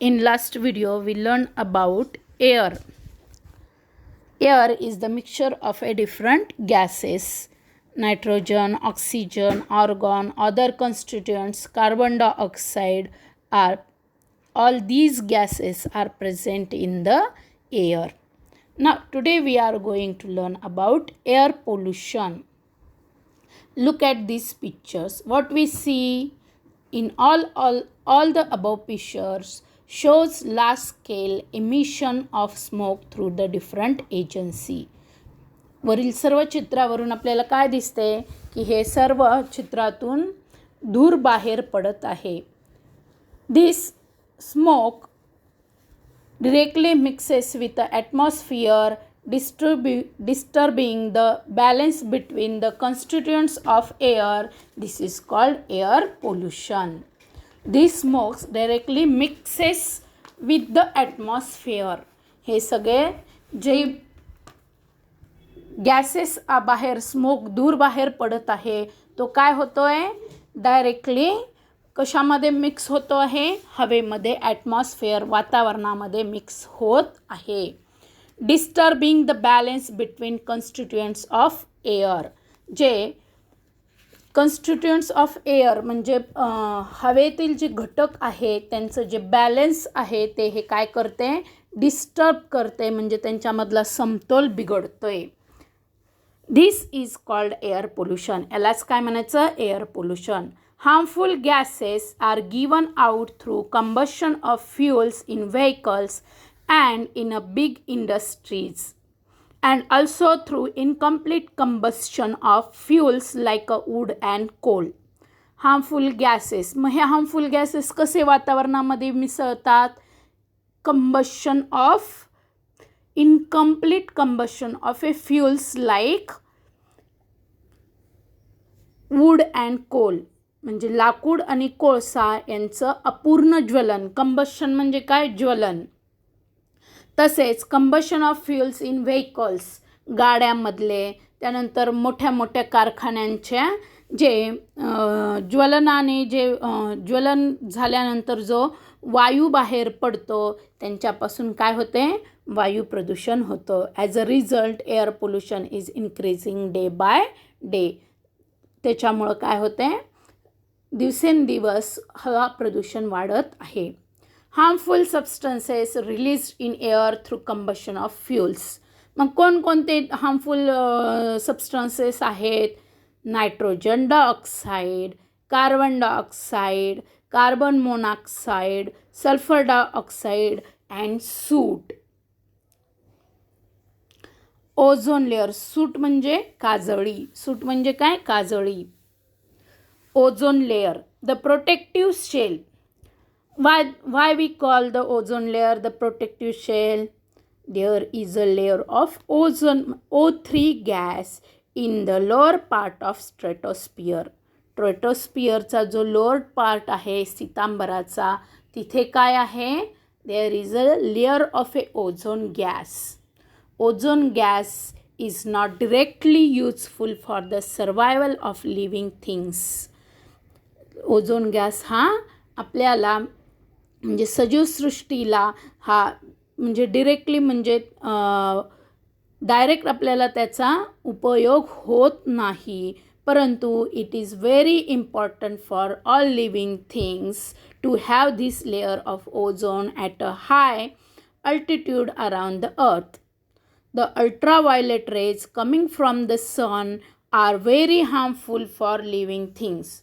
In last video, we learned about air. Air is the mixture of a different gases: nitrogen, oxygen, argon, other constituents, carbon dioxide. Are all these gases are present in the air. Now, today we are going to learn about air pollution. Look at these pictures. What we see in all the above pictures shows large scale emission of smoke through the different agency. वरील सर्व चित्रावरून आपल्याला काय दिसते की हे सर्व चित्रातून धूर बाहेर पडत आहे. This smoke directly mixes with the atmosphere, disturbing the balance between the constituents of air. This is called air pollution. This smoke directly mixes with the atmosphere. हे सगळे जे गॅसेस बाहेर स्मोक दूर बाहेर पडत आहे तो काय होतोय डायरेक्टली कशामध्ये मिक्स होतो आहे हवेमध्ये ॲटमॉस्फिअर वातावरणामध्ये मिक्स होत आहे. Disturbing the balance between constituents of air. J constituents of air म्हणजे हवेतील जे घटक आहे त्यांचं जे बॅलन्स आहे ते हे काय करते डिस्टर्ब करते म्हणजे त्यांच्यामधला समतोल बिघडतोय. This is called air pollution. यालाच काय म्हणायचं air pollution. Harmful gases are given out through combustion of fuels in vehicles and in a big industries, and also through incomplete combustion of fuels like wood and coal. Harmful gases. मग हे harmful gases कसे वातावरणामध्ये मिसळतात? Combustion of incomplete combustion of a fuels like wood and coal. म्हणजे लाकूड आणि कोळसा यांचं अपूर्ण ज्वलन. कंबशन म्हणजे काय ज्वलन. तसेच combustion of fuels in vehicles गाड्यामधले त्यानंतर मोठ्या मोठ्या कारखान्यांच्या जे ज्वलनाने जे ज्वलन झाल्यानंतर जो वायू बाहेर पडतो त्यांच्यापासून काय होते वायू प्रदूषण होतं. As a result air pollution is increasing day by day. त्याच्यामुळं काय होते दिवसेंदिवस हवा प्रदूषण वाढत आहे. Harmful substances release in air through combustion of fuels. मग कोणकोणते हार्मफुल सबस्टन्सेस आहेत? Nitrogen dioxide, carbon dioxide, carbon monoxide, sulphur dioxide and soot. Ozone layer. Soot म्हणजे काजळी. सूट म्हणजे काय काजळी. Ozone layer, the protective shell. Why we call the ozone layer the protective shell? There is a layer of ozone O3 gas in the lower part of stratosphere. Stratosphereचा जो lower part आहे सितांबराचा तिथे काय आहे there is a layer of a ozone gas. Ozone gas is not directly useful for the survival of living things. Ozone gas हा आपल्याला म्हणजे सजीव सृष्टीला हा म्हणजे डिरेक्टली म्हणजे डायरेक्ट आपल्याला त्याचा उपयोग होत नाही परंतु it is very important for all living things to have this layer of ozone at a high altitude around the earth. The ultraviolet rays coming from the sun are very harmful for living things.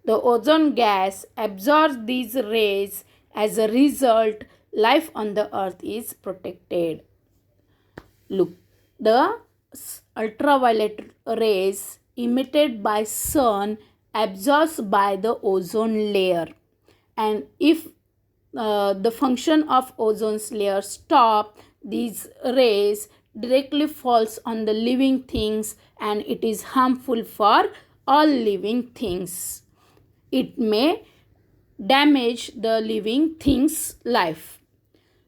The ozone gas absorbs these rays. As a result, life on the earth is protected. Look, the ultraviolet rays emitted by sun absorbed by the ozone layer. And if the function of ozone layer stop, these rays directly falls on the living things and it is harmful for all living things. It may damage the living things' life.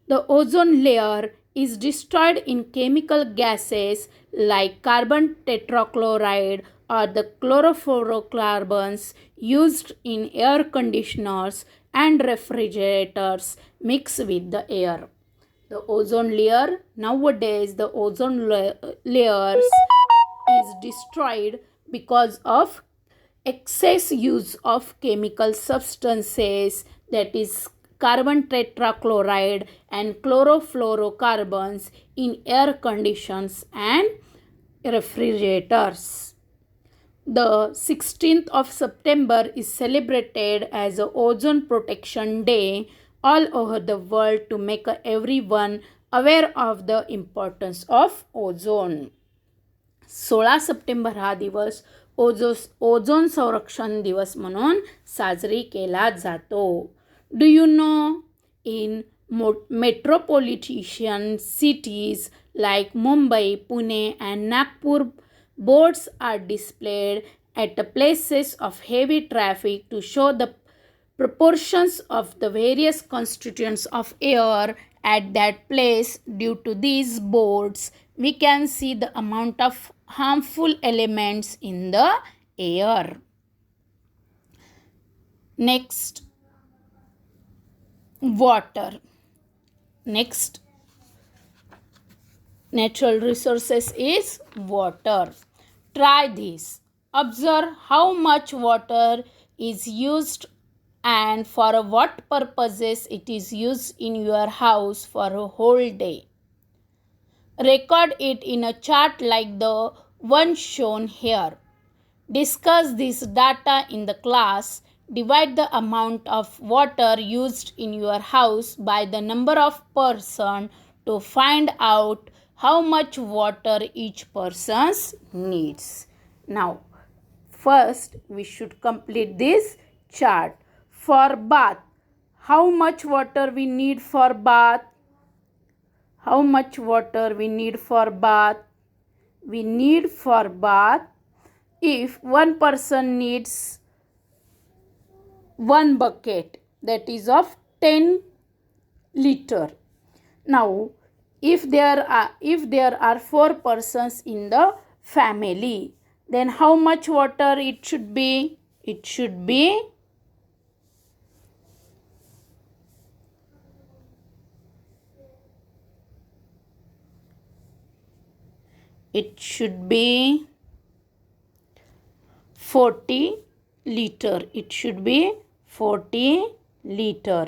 The ozone layer is destroyed in chemical gases like carbon tetrachloride, are the chlorofluorocarbons used in air conditioners and refrigerators mixed with the air. The ozone layer, nowadays the ozone layers is destroyed because of excess use of chemical substances, that is carbon tetrachloride and chlorofluorocarbons in air conditions and refrigerators. The 16th of September is celebrated as a Ozone Protection Day all over the world to make everyone aware of the importance of ozone. 16 September हा दिवस ozone संरक्षण दिवस म्हणून साजरी केला जातो. Do you know in metropolitan cities like Mumbai, Pune and Nagpur, boards are displayed at the places of heavy traffic to show the proportions of the various constituents of air at that place. Due to these boards, we can see the amount of harmful elements in the air. Next, water. Next natural resources is water. Try this. Observe how much water is used and for what purposes it is used in your house for a whole day. Record it in a chart like the one shown here. Discuss this data in the class. Divide the amount of water used in your house by the number of persons to find out how much water each person needs. Now, first we should complete this chart. For bath, how much water we need for bath? How much water we need for bath? We need for bath, if one person needs one bucket, that is of 10 liter. Now, if there are 4 persons in the family, then how much water it should be? It should be 40 liter. It should be 40 liter.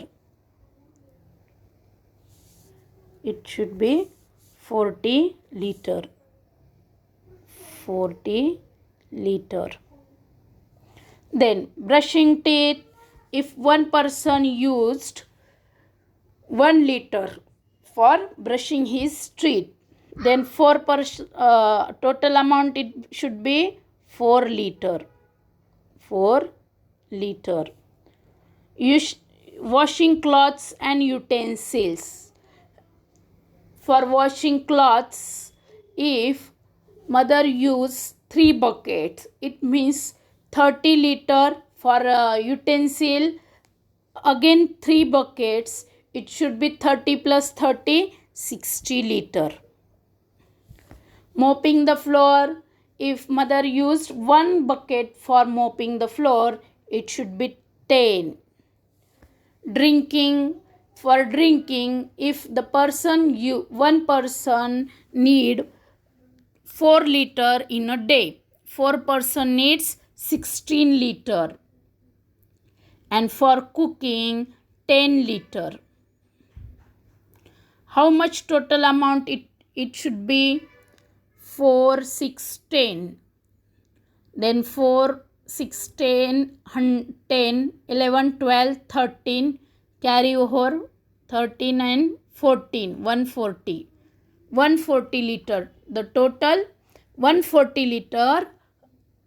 It should be 40 liter. 40 liter. Then brushing teeth, if one person used 1 liter for brushing his teeth, then total amount it should be 4 liter. 4 liter. Washing clothes and utensils. For washing clothes, if mother use 3 buckets, it means 30 liter. For utensil, again 3 buckets, it should be 30 plus 30, 60 liter. Mopping the floor, if mother used 1 bucket for mopping the floor, it should be 10. Drinking, for drinking, if one person need 4 liter in a day, 4 person needs 16 liter. And for cooking, 10 liter. How much total amount it should be? 4, 6, 10. Then 4, 6, 10, 10, 11, 12, 13. Carry over 13 and 14, 140. 140 liter. The total 140 liter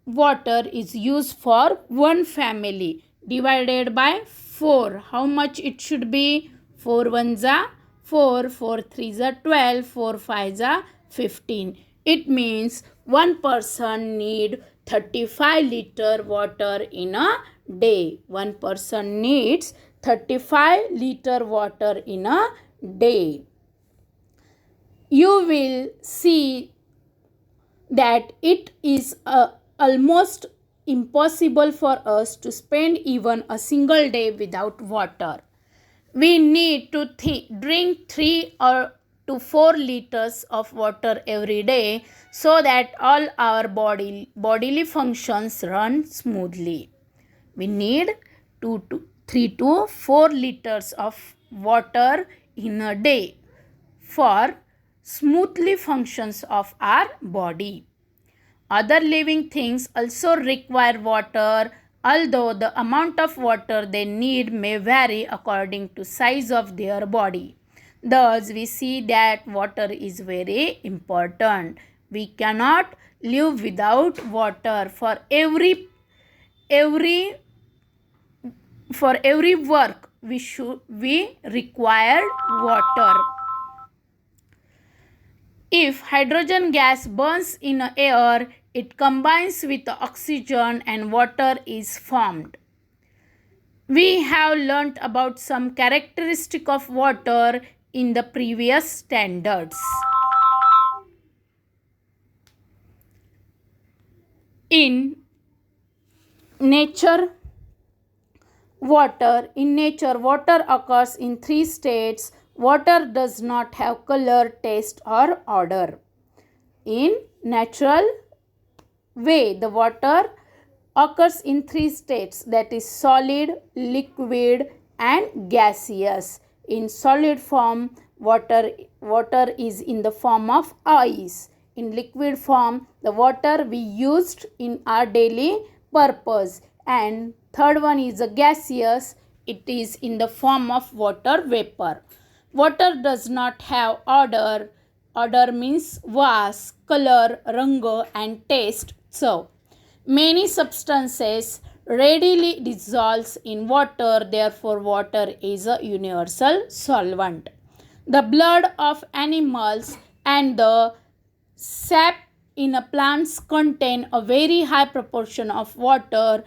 water is used for one family. Divided by 4. How much it should be? 4 1s are 4, 4 3s are 12, 4 5s are 15. It means one person need 35 liter water in a day. One person needs 35 liter water in a day. You will see that it is almost impossible for us to spend even a single day without water. We need to drink 3 or to 4 liters of water every day so that all our bodily functions run smoothly. We need 3 to 4 liters of water in a day for smoothly functions of our body. Other living things also require water, although the amount of water they need may vary according to size of their body. Thus, we see that water is very important. We cannot live without water. For every work we require water. If hydrogen gas burns in air, it combines with oxygen and water is formed. We have learnt about some characteristic of water in the previous standards. In nature, water occurs in 3 states. Water does not have color, taste or odor. In natural way, the water occurs in 3 states, that is solid, liquid and gaseous. In solid form, water is in the form of ice. In liquid form, the water we used in our daily purpose. And third one is a gaseous. It is in the form of water vapor. Water does not have odor. Odor means vas, color, rang and taste. So, many substances readily dissolves in water, therefore water is a universal solvent. The blood of animals and the sap in a plants contain a very high proportion of water.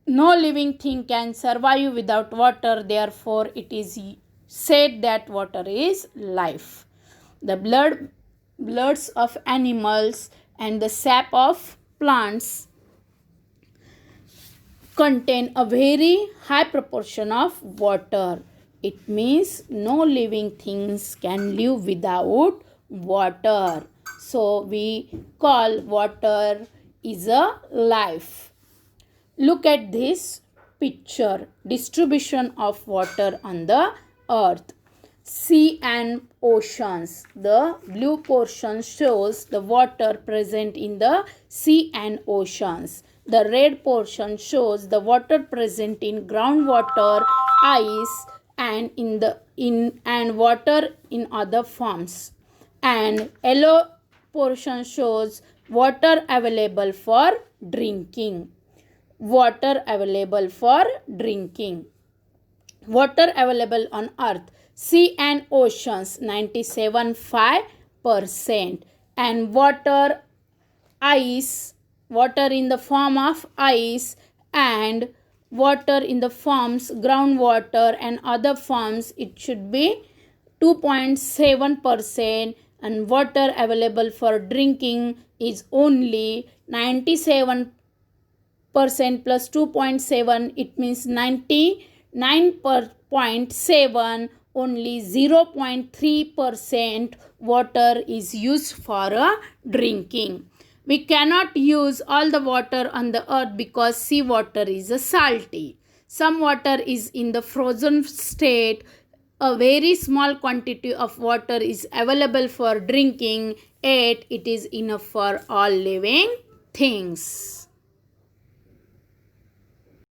No living thing can survive without water, therefore it is said that water is life. The bloods of animals and the sap of plants contain a very high proportion of water. It means no living things can live without water. So we call water is a life. Look at this picture. Distribution of water on the earth. Sea and oceans. The blue portion shows the water present in the sea and oceans. The red portion shows the water present in groundwater, ice and and water in other forms. And yellow portion shows water available for drinking. Water available for drinking. Water available on earth. Sea and oceans 97.5% and water in the form of ice and water in the forms groundwater and other forms, it should be 2.7% and water available for drinking is only 97% plus 2.7, it means 99.7. Only 0.3% water is used for drinking. We cannot use all the water on the earth because seawater is salty. Some water is in the frozen state. A very small quantity of water is available for drinking, yet it is enough for all living things.